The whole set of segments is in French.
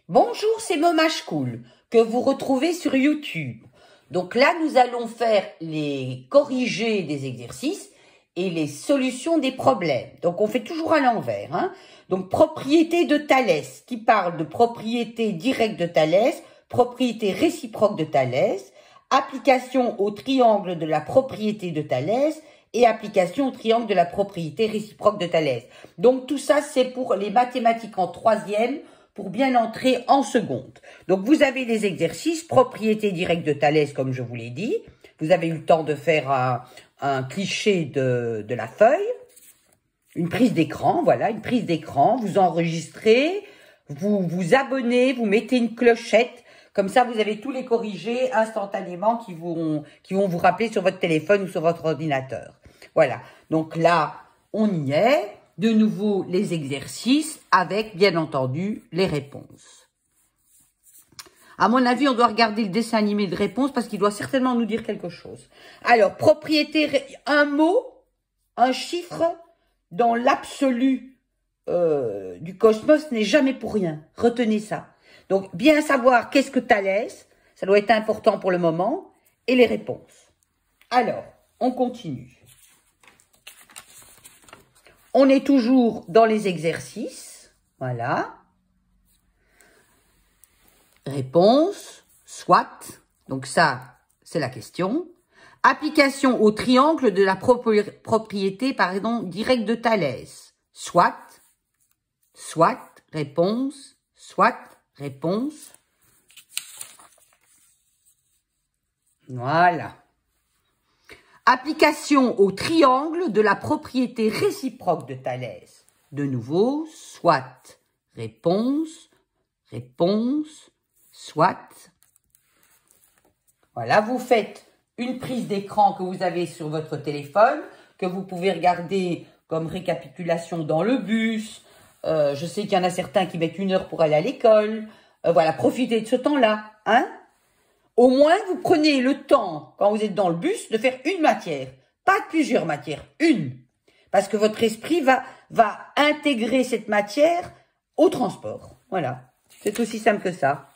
Bonjour, c'est Momage Cool que vous retrouvez sur YouTube. Donc là, nous allons faire les corrigés des exercices et les solutions des problèmes. Donc on fait toujours à l'envers. Hein. Donc propriété de Thalès, qui parle de propriété directe de Thalès, propriété réciproque de Thalès, application au triangle de la propriété de Thalès et application au triangle de la propriété réciproque de Thalès. Donc tout ça, c'est pour les mathématiques en troisième, pour bien entrer en seconde. Donc, vous avez les exercices, propriété directe de Thalès, comme je vous l'ai dit. Vous avez eu le temps de faire un cliché de la feuille. Une prise d'écran, voilà, une prise d'écran. Vous enregistrez, vous vous abonnez, vous mettez une clochette. Comme ça, vous avez tous les corrigés instantanément qui vont vous rappeler sur votre téléphone ou sur votre ordinateur. Voilà. Donc là, on y est. De nouveau, les exercices avec, bien entendu, les réponses. À mon avis, on doit regarder le dessin animé de réponse parce qu'il doit certainement nous dire quelque chose. Alors, propriété, un mot, un chiffre dans l'absolu du cosmos n'est jamais pour rien. Retenez ça. Donc, bien savoir qu'est-ce que Thalès, ça doit être important pour le moment, et les réponses. Alors, on continue. On est toujours dans les exercices, voilà. Réponse, soit, donc ça, c'est la question. Application au triangle de la propriété, pardon, directe de Thalès. Soit, réponse, réponse. Voilà. Application au triangle de la propriété réciproque de Thalès. De nouveau, soit, réponse, soit. Voilà, vous faites une prise d'écran que vous avez sur votre téléphone, que vous pouvez regarder comme récapitulation dans le bus. Je sais qu'il y en a certains qui mettent 1 heure pour aller à l'école. Voilà, profitez de ce temps-là, hein. Au moins, vous prenez le temps, quand vous êtes dans le bus, de faire une matière. Pas plusieurs matières, une. Parce que votre esprit va intégrer cette matière au transport. Voilà. C'est aussi simple que ça.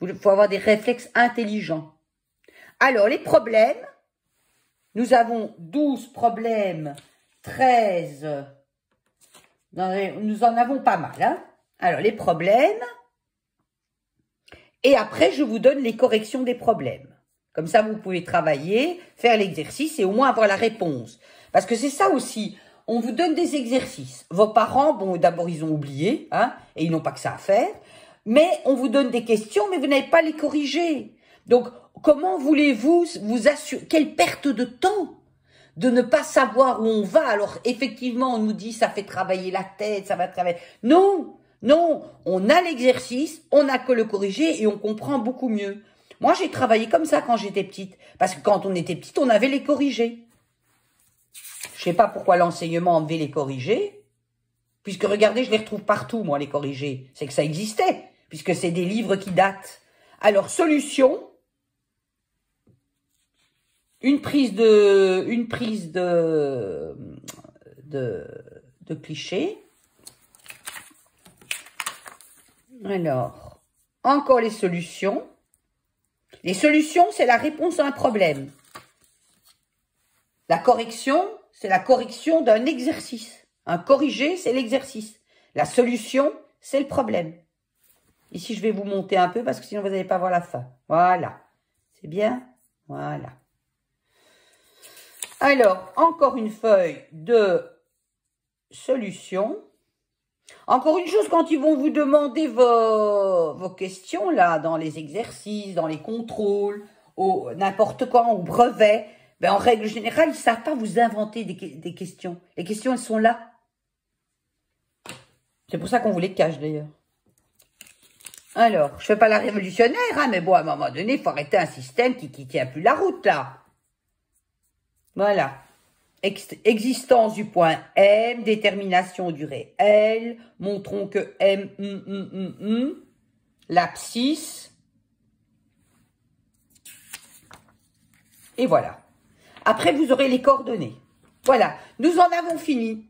Il faut avoir des réflexes intelligents. Alors, les problèmes. Nous avons 12 problèmes, 13. Nous en avons pas mal. Hein. Alors, les problèmes. Et après, je vous donne les corrections des problèmes. Comme ça, vous pouvez travailler, faire l'exercice et au moins avoir la réponse. Parce que c'est ça aussi, on vous donne des exercices. Vos parents, bon, d'abord, ils ont oublié, hein, et ils n'ont pas que ça à faire. Mais on vous donne des questions, mais vous n'avez pas les corriger. Donc, comment voulez-vous vous assurer, quelle perte de temps de ne pas savoir où on va. Alors, effectivement, on nous dit, ça fait travailler la tête, ça va travailler. Non! Non, on a l'exercice, on n'a que le corriger et on comprend beaucoup mieux. Moi, j'ai travaillé comme ça quand j'étais petite. Parce que quand on était petite, on avait les corrigés. Je sais pas pourquoi l'enseignement devait les corriger. Puisque, regardez, je les retrouve partout, moi, les corrigés. C'est que ça existait. Puisque c'est des livres qui datent. Alors, solution. Une prise de cliché. Alors, encore les solutions. Les solutions, c'est la réponse à un problème. La correction, c'est la correction d'un exercice. Un corrigé, c'est l'exercice. La solution, c'est le problème. Ici, je vais vous monter un peu parce que sinon, vous n'allez pas voir la fin. Voilà. C'est bien? Voilà. Alors, encore une feuille de solution. Encore une chose, quand ils vont vous demander vos questions, là, dans les exercices, dans les contrôles, n'importe quoi, au brevet, ben, en règle générale, ils ne savent pas vous inventer des questions. Les questions, elles sont là. C'est pour ça qu'on vous les cache, d'ailleurs. Alors, je ne fais pas la révolutionnaire, hein, mais bon, à un moment donné, il faut arrêter un système qui ne tient plus la route, là. Voilà. Existence du point M, détermination du réel, montrons que M, l'abscisse, et voilà. Après, vous aurez les coordonnées. Voilà, nous en avons fini.